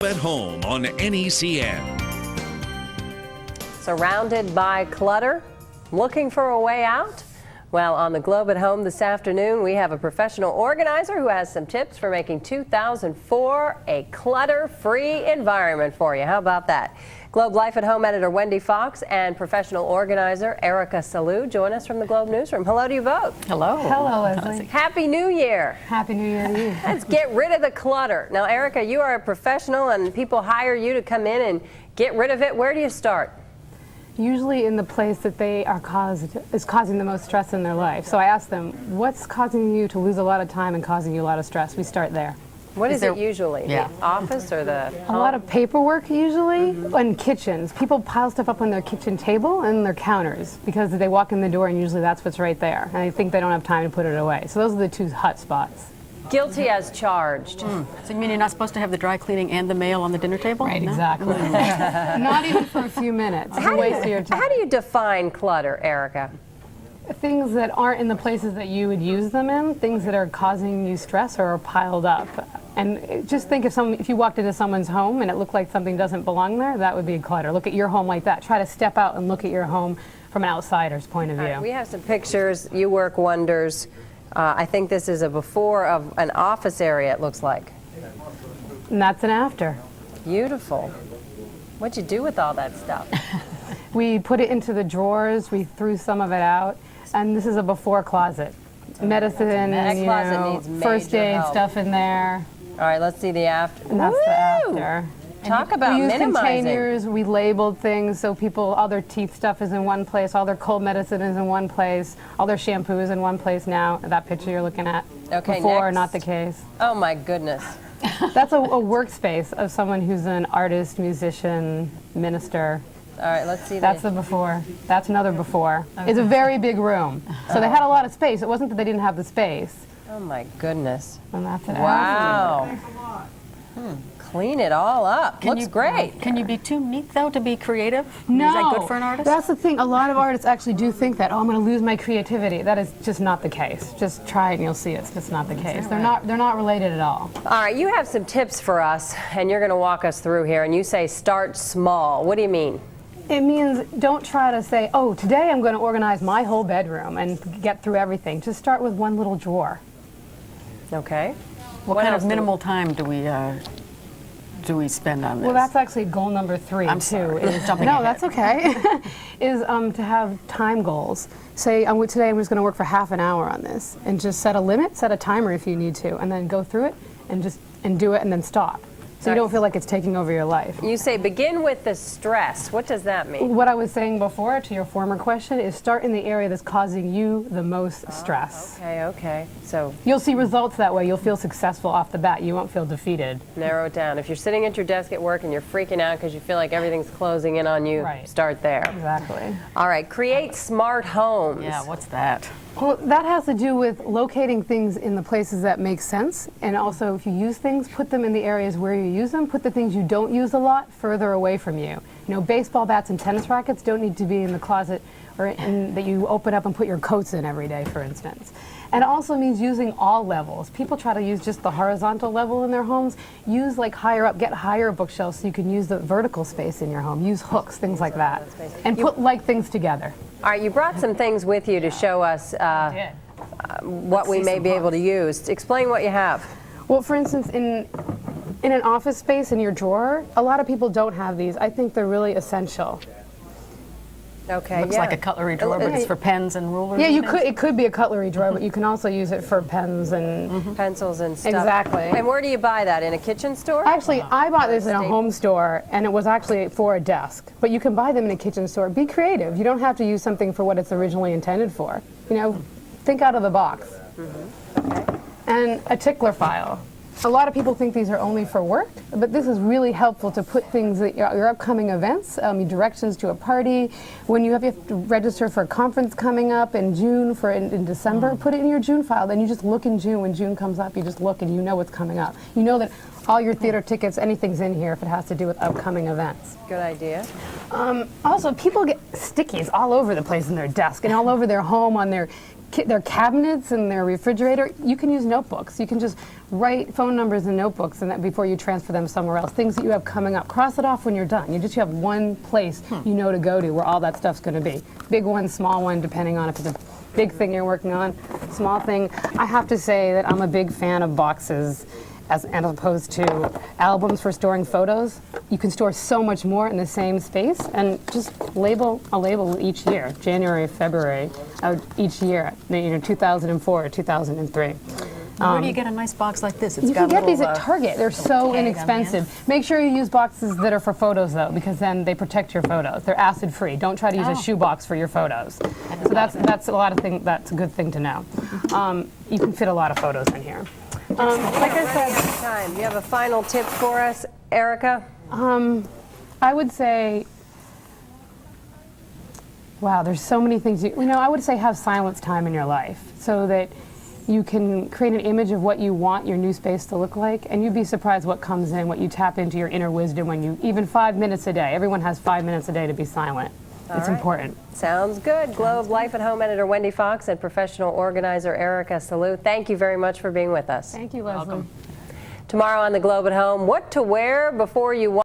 At home on NECN. Surrounded by clutter, looking for a way out? Well, on the Globe at Home this afternoon, we have a professional organizer who has some tips for making 2004 a clutter-free environment for you. How about that? Globe Life at Home editor Wendy Fox and professional organizer Erika Salloux join us from the Globe newsroom. Hello to you both. Hello. Hello, Leslie. Happy New Year. Happy New Year to you. Let's get rid of the clutter. Now, Erika, you are a professional and people hire you to come in and get rid of it. Where do you start? Usually in the place that they are causing the most stress in their life. So I ask them, what's causing you to lose a lot of time and causing you a lot of stress? We start there. What is it usually? Yeah. The office or the A home? lot of paperwork usually, and kitchens. People pile stuff up on their kitchen table and their counters because they walk in the door and usually that's what's right there. And I think they don't have time to put it away. So those are the two hot spots. Guilty as charged. So you mean you're not supposed to have the dry cleaning and the mail on the dinner table? Right, No? exactly. Not even for a few minutes. It's a waste of your time. How do you define clutter, Erika? Things that aren't in the places that you would use them in, things that are causing you stress or are piled up. And just think if you walked into someone's home and it looked like something doesn't belong there, that would be clutter. Look at your home like that. Try to step out and look at your home from an outsider's point of view. All right, we have some pictures. You work wonders. I think this is a before of an office area, it looks like. And that's an after. Beautiful. What'd you do with all that stuff? We put it into the drawers, we threw some of it out, and this is a before closet. Medicine, That closet needs major first aid help. stuff in there, All right, let's see the after. and that's Woo! the after. Talk about We use minimizing. containers, we labeled things so all their teeth stuff is in one place, all their cold medicine is in one place, all their shampoo is in one place now. That picture you're looking at. Okay, Before, next. not the case. Oh my goodness. That's a workspace of someone who's an artist, musician, minister. All right, let's see That's the. the before. That's another before. It's a very big room. So they had a lot of space. It wasn't that they didn't have the space. Oh my goodness. And that's it. Wow. Clean it all up. Looks great. Can you be too neat though to be creative? No. Is that good for an artist? That's the thing. A lot of artists actually do think that, oh, I'm going to lose my creativity. That is just not the case. Just try it and you'll see it's just not the case. They're not related at all. All right, you have some tips for us, and you're going to walk us through here. And you say start small. What do you mean? It means don't try to say, oh, today I'm going to organize my whole bedroom and get through everything. Just start with one little drawer. Okay. What kind else of do we- minimal time do we spend on this? Well, that's actually goal number 3, I'm too. sorry. Is, Jumping no, ahead. that's okay. Is to have time goals. Say, today I'm just going to work for half an hour on this, and just set a limit, set a timer if you need to, and then go through it and do it and then stop. So you don't feel like it's taking over your life. You say begin with the stress. What does that mean? What I was saying before to your former question is start in the area that's causing you the most stress. Okay. So You'll see results that way. You'll feel successful off the bat. You won't feel defeated. narrow it down. If you're sitting at your desk at work and you're freaking out because you feel like everything's closing in on you, Right. start there. Exactly. All right, create smart homes. Yeah, what's that? Well, that has to do with locating things in the places that make sense. And also, if you use things, put them in the areas where you use them. Put the things you don't use a lot further away from you. You know, baseball bats and tennis rackets don't need to be in the closet or that you open up and put your coats in every day, for instance. And it also means using all levels. People try to use just the horizontal level in their homes. Use like higher up, get higher bookshelves so you can use the vertical space in your home. Use hooks, things like that. And put like things together. All right, you brought some things with you to show us what we may be able to use. Explain what you have. Well, for instance, in an office space in your drawer, a lot of people don't have these. I think they're really essential. Okay, Looks yeah. like a cutlery drawer, but it's for pens and rulers. Yeah, and you things? it could be a cutlery drawer, but you can also use it for pens and Pencils and stuff. Exactly. And where do you buy that? In a kitchen store? Actually, I bought this in a home store, and it was actually for a desk. But you can buy them in a kitchen store. Be creative. You don't have to use something for what it's originally intended for. You know, think out of the box. Okay. And a tickler file. A lot of people think these are only for work, but this is really helpful to put things that your upcoming events, directions to a party. When you have to register for a conference coming up in June, in December, put it in your June file. Then you just look in June. When June comes up, you just look and you know what's coming up. You know that all your theater tickets, anything's in here if it has to do with upcoming events. Good idea. Also, people get stickies all over the place in their desk and all over their home, on their their cabinets and their refrigerator, you can use notebooks. You can just write phone numbers in notebooks and that before you transfer them somewhere else. Things that you have coming up, cross it off when you're done. You have one place you know to go to where all that stuff's going to be. Big one, small one, depending on if it's a big thing you're working on, small thing. I have to say that I'm a big fan of boxes as opposed to albums for storing photos. You can store so much more in the same space, and just label a label each year, January, February, each year, 2004 or 2003. Where do you get a nice box like this? It's You got can get these little, at Target. They're so tag on the end. inexpensive. Make sure you use boxes that are for photos, though, because then they protect your photos. They're acid-free. Don't try to use a shoebox for your photos. So that's a lot of thing. That's a good thing to know. You can fit a lot of photos in here. Like I said, time. You have a final tip for us, Erika? I would say, wow, there's so many things. I would say have silence time in your life so that you can create an image of what you want your new space to look like, and you'd be surprised what comes in, what you tap into your inner wisdom when you, even 5 minutes a day. Everyone has 5 minutes a day to be silent. It's important. Sounds good. Globe Life at Home editor Wendy Fox and professional organizer Erika Salloux, thank you very much for being with us. Thank you, Leslie. Welcome. Tomorrow on the Globe at Home, what to wear before you walk